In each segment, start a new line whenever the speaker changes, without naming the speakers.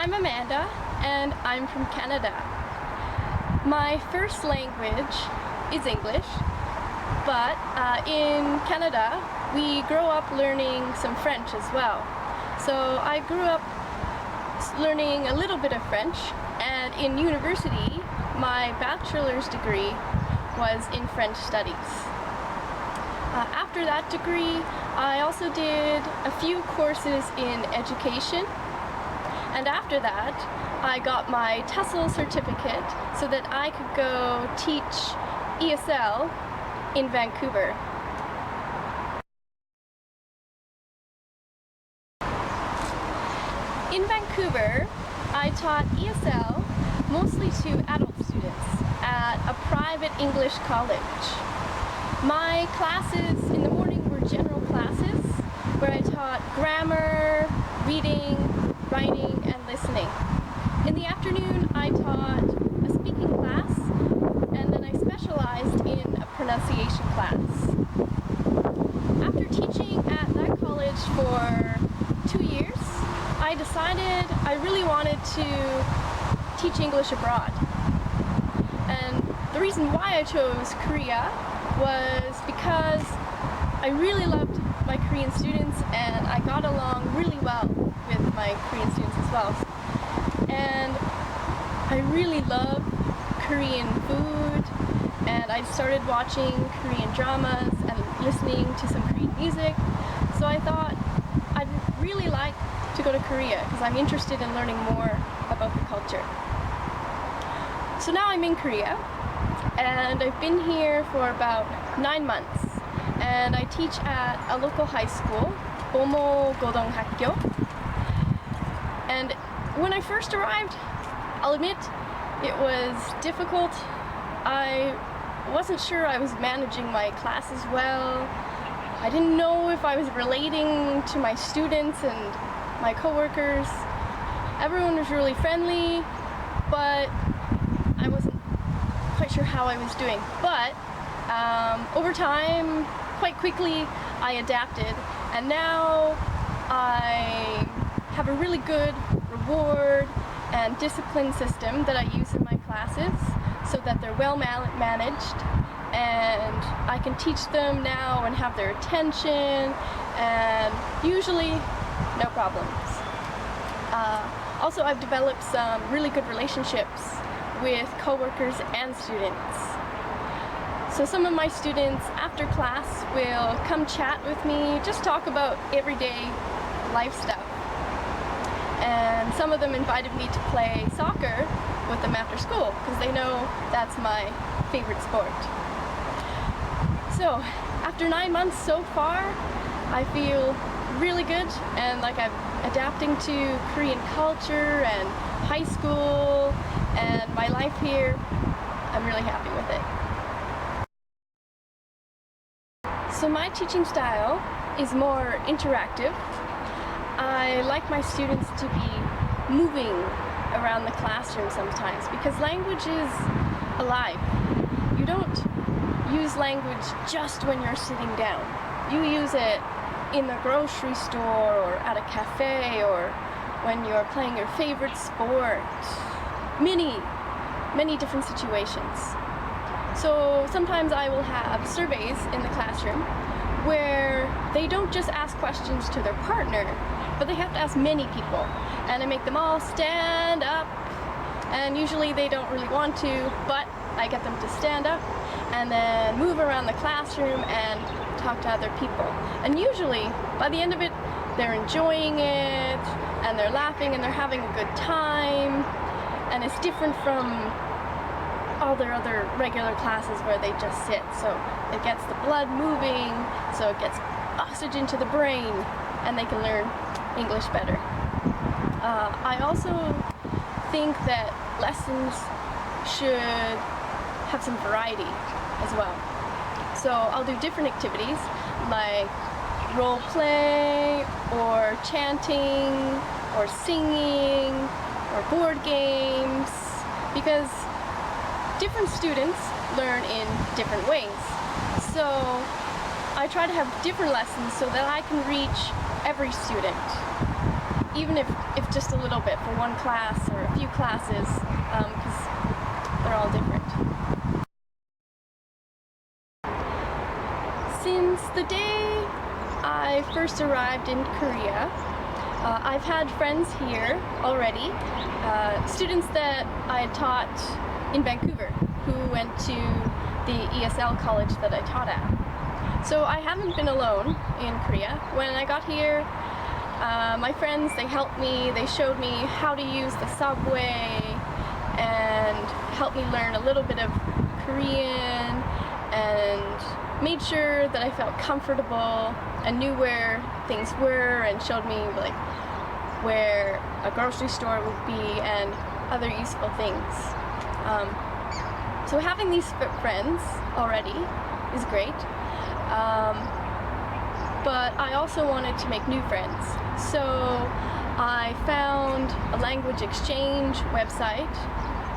I'm Amanda, and I'm from Canada. My first language is English, but in Canada, we grow up learning some French as well. So I grew up learning a little bit of French, and in university, my bachelor's degree was in French studies. After that degree, I also did a few courses in education, and after that, I got my TESOL certificate so that I could go teach ESL in Vancouver. In Vancouver, I taught ESL mostly to adult students at a private English college. My classes in the morning were general classes where I taught grammar, reading, writing, and listening. In the afternoon, I taught a speaking class, and then I specialized in a pronunciation class. After teaching at that college for 2 years, I decided I really wanted to teach English abroad. And the reason why I chose Korea was because I really loved my Korean students and I got along really well with my Korean students as well. And I really love Korean food, and I started watching Korean dramas and listening to some Korean music. So I thought I'd really like to go to Korea because I'm interested in learning more about the culture. So now I'm in Korea, and I've been here for about 9 months, and I teach at a local high school, Bomo Godonghakyo. And when I first arrived, I'll admit it was difficult. I wasn't sure I was managing my classes well. I didn't know if I was relating to my students and my coworkers. Everyone was really friendly, but I wasn't quite sure how I was doing. But over time, quite quickly, I adapted, and now I have a really good reward and discipline system that I use in my classes so that they're well managed, and I can teach them now and have their attention, and usually no problems. Also, I've developed some really good relationships with coworkers and students. So some of my students after class will come chat with me, just talk about everyday life stuff. And some of them invited me to play soccer with them after school because they know that's my favorite sport. So after 9 months so far, I feel really good and like I'm adapting to Korean culture and high school and my life here. I'm really happy with it. So my teaching style is more interactive. I like my students to be moving around the classroom sometimes because language is alive. You don't use language just when you're sitting down. You use it in the grocery store or at a cafe or when you're playing your favorite sport. Many different situations. So sometimes I will have surveys in the classroom where they don't just ask questions to their partner, but they have to ask many people, and I make them all stand up, and usually they don't really want to, but I get them to stand up and then move around the classroom and talk to other people. And usually by the end of it, they're enjoying it and they're laughing and they're having a good time, and it's different from all their other regular classes where they just sit. So it gets the blood moving, so it gets oxygen to the brain, and they can learn English better. I also think that lessons should have some variety as well. So I'll do different activities like role play or chanting or singing or board games, because different students learn in different ways. So I try to have different lessons so that I can reach every student. even if just a little bit for one class or a few classes, because they're all different. Since the day I first arrived in Korea, I've had friends here already, students that I had taught in Vancouver who went to the ESL college that I taught at. So I haven't been alone in Korea. When I got here, my friends, they helped me, they showed me how to use the subway and helped me learn a little bit of Korean and made sure that I felt comfortable and knew where things were and showed me like where a grocery store would be and other useful things. So having these friends already is great, but I also wanted to make new friends. So I found a language exchange website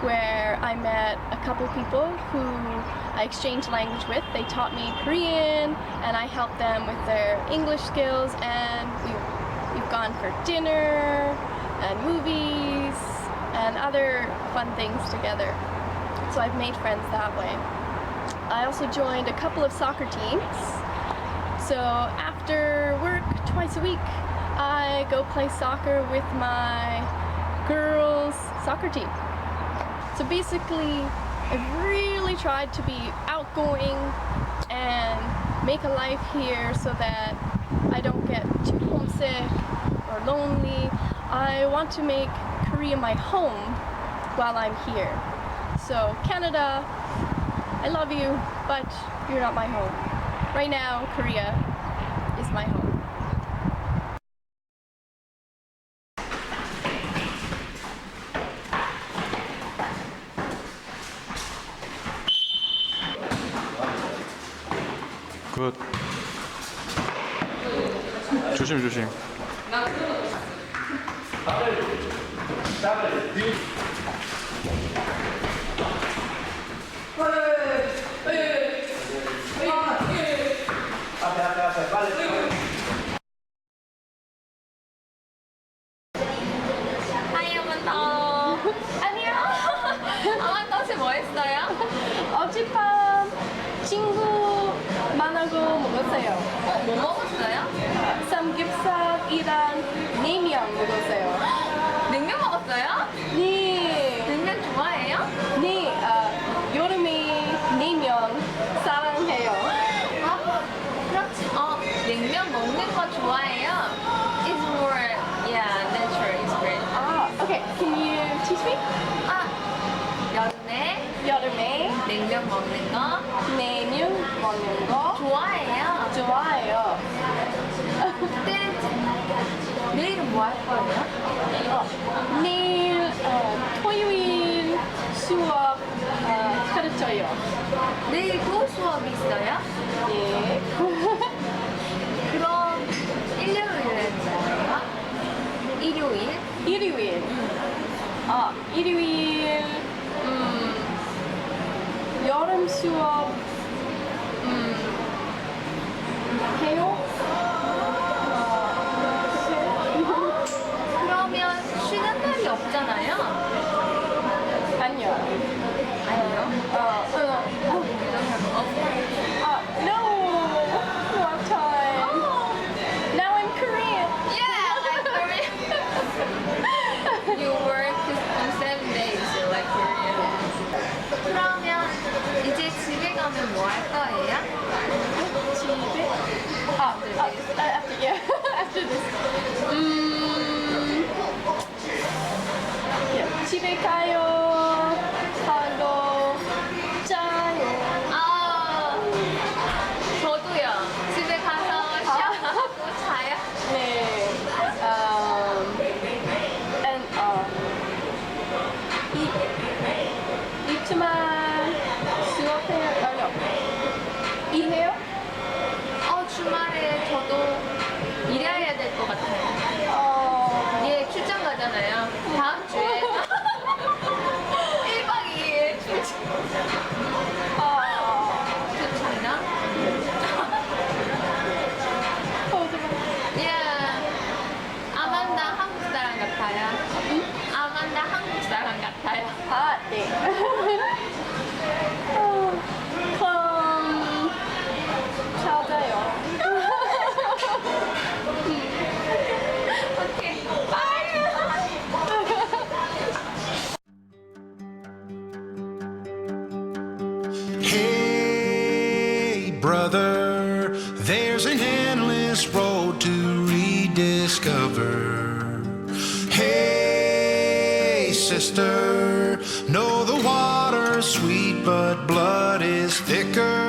where I met a couple people who I exchanged language with. They taught me Korean and I helped them with their English skills, and we've gone for dinner and movies and other fun things together. So I've made friends that way. I also joined a couple of soccer teams. So after work twice a week, I go play soccer with my girls' soccer team. So basically, I've really tried to be outgoing and make a life here so that I don't get too homesick or lonely. I want to make Korea my home while I'm here. So Canada, I love you, but you're not my home. Right now, Korea is my home.
굿. 조심 조심.
하이 한 번 더. 안녕. 한 번 더. 뭐 했어요?
어젯밤 친구 만나고 먹었어요.
뭐 먹었어요?
삼겹살이랑 냉면 먹었어요.
냉면 먹었어요?
네.
냉면 좋아해요?
네, 여름에 냉면 사랑해요.
그렇지. 냉면 먹는 거 좋아해요? It's more, yeah, nature is great.
Okay, can you teach me?
여름에
여름에
냉면 먹는 거
냉면 먹는 거
좋아해요.
좋아해요.
그때 내일은 뭐 할 거예요?
내일 토요일 수업 가르쳐요.
내일 또 수업이 있어요?
예.
그럼 일요일에 뭐예요? 일요일?
일요일. 일요일 여름 수업 해요?
그러면 쉬는 날이 없잖아요?
아니요.
아니요.
No. What time? Now I'm Korean.
Yeah, like Korean. You work on 7 days, like Korean. 그러면 이제 집에 가면 뭐 할 거예요?
집에? After, yeah, after this. Yeah, 집에 가요. 하고 자요.
저도요. 집에 가서 샤워하고 자요.
네. And 이틀만 수업해요. 아니요. 일해요?
주말에 저도 일해야 될 것 같아요. 얘 출장 가잖아요. 다음 주에 1박 2일 출장. 좋잖아. Yeah. 아만다 한국
Hey, brother, there's an endless road to rediscover. Hey, sister, know the water's sweet, but blood is thicker.